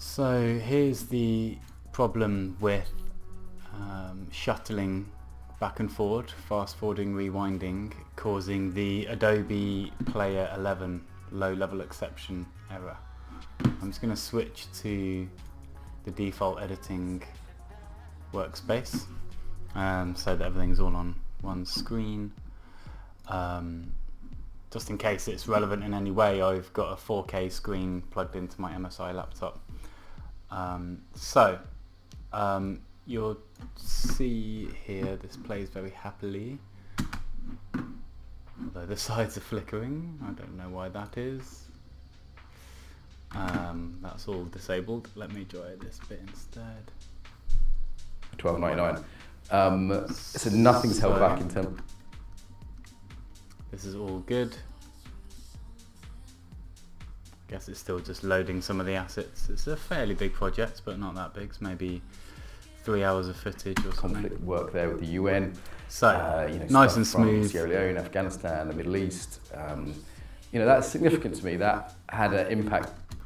So here's the problem with shuttling back and forward, fast forwarding, rewinding, causing the Adobe Player 11 low level exception error. I'm just going to switch to the default editing workspace so that everything's all on one screen. Just in case it's relevant in any way, I've got a 4K screen plugged into my MSI laptop. You'll see here this plays very happily, although the sides are flickering. I don't know why that is. That's all disabled. Let me try this bit instead. $12.99. So nothing's held back in terms. This is all good. Guess it's still just loading some of the assets. It's a fairly big project, but not that big. It's maybe 3 hours of footage or something. Conflict work there with the UN. So nice and smooth. Sierra Leone, Afghanistan, the Middle East. That's significant to me. That had an impact. I'm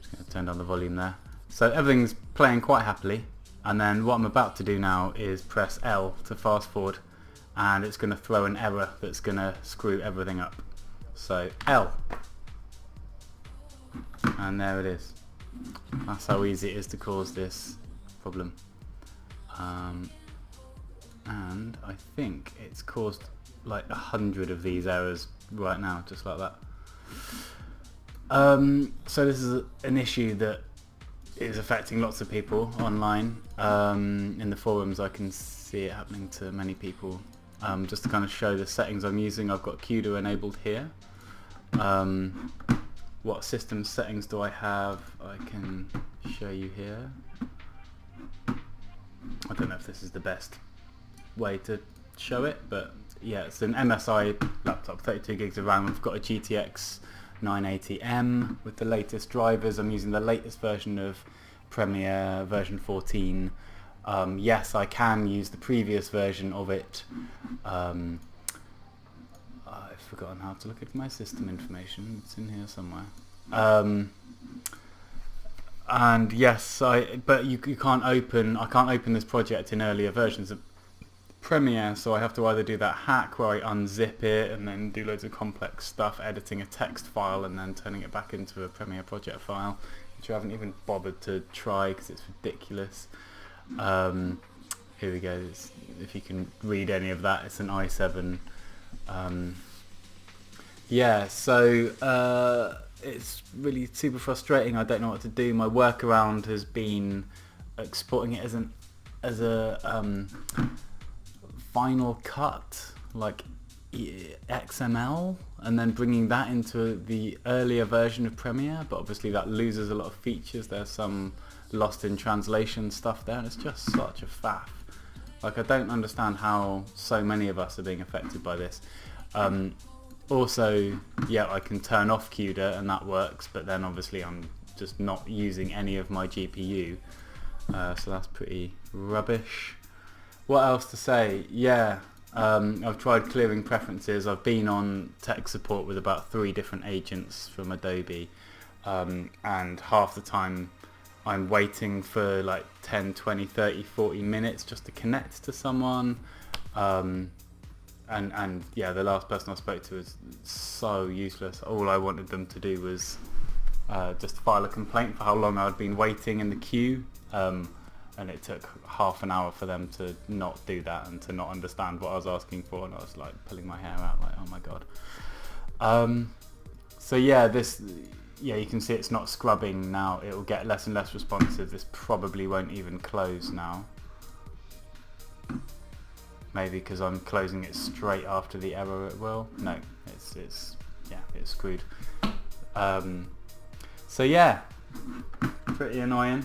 just going to turn down the volume there. So everything's playing quite happily, and then what I'm about to do now is press L to fast forward, and it's going to throw an error that's going to screw everything up. So L. And there it is. That's how easy it is to cause this problem. And I think it's caused like 100 of these errors right now, just like that. So this is an issue that is affecting lots of people online. In the forums I can see it happening to many people. Just to kind of show the settings I'm using, I've got CUDA enabled here. What system settings do I have? I can show you here. I don't know if this is the best way to show it, but yeah, it's an MSI laptop, 32 gigs of RAM. I've got a GTX 980M with the latest drivers. I'm using the latest version of Premiere, version 14. Yes, I can use the previous version of it. I've forgotten how to look at my system information. It's in here somewhere. And yes, but you can't open. I can't open this project in earlier versions of Premiere, so I have to either do that hack where I unzip it and then do loads of complex stuff, editing a text file and then turning it back into a Premiere project file, which I haven't even bothered to try because it's ridiculous. Here we go. If you can read any of that, it's an i7. It's really super frustrating. I don't know what to do. My workaround has been exporting it as a Final Cut, like XML, and then bringing that into the earlier version of Premiere, but obviously that loses a lot of features. There's some lost in translation stuff there, and it's just such a faff. Like, I don't understand how so many of us are being affected by this. Also, yeah, I can turn off CUDA and that works, but then obviously I'm just not using any of my GPU, so that's pretty rubbish. What else to say? Yeah, I've tried clearing preferences. I've been on tech support with about 3 different agents from Adobe, and half the time I'm waiting for like 10, 20, 30, 40 minutes just to connect to someone. And yeah, the last person I spoke to was so useless. All I wanted them to do was just file a complaint for how long I'd been waiting in the queue, and it took half an hour for them to not do that and to not understand what I was asking for, and I was like pulling my hair out, like, oh my god. So yeah, you can see it's not scrubbing now. It will get less and less responsive. This probably won't even close now. Maybe because I'm closing it straight after the error it will. No, it's screwed. So yeah, pretty annoying.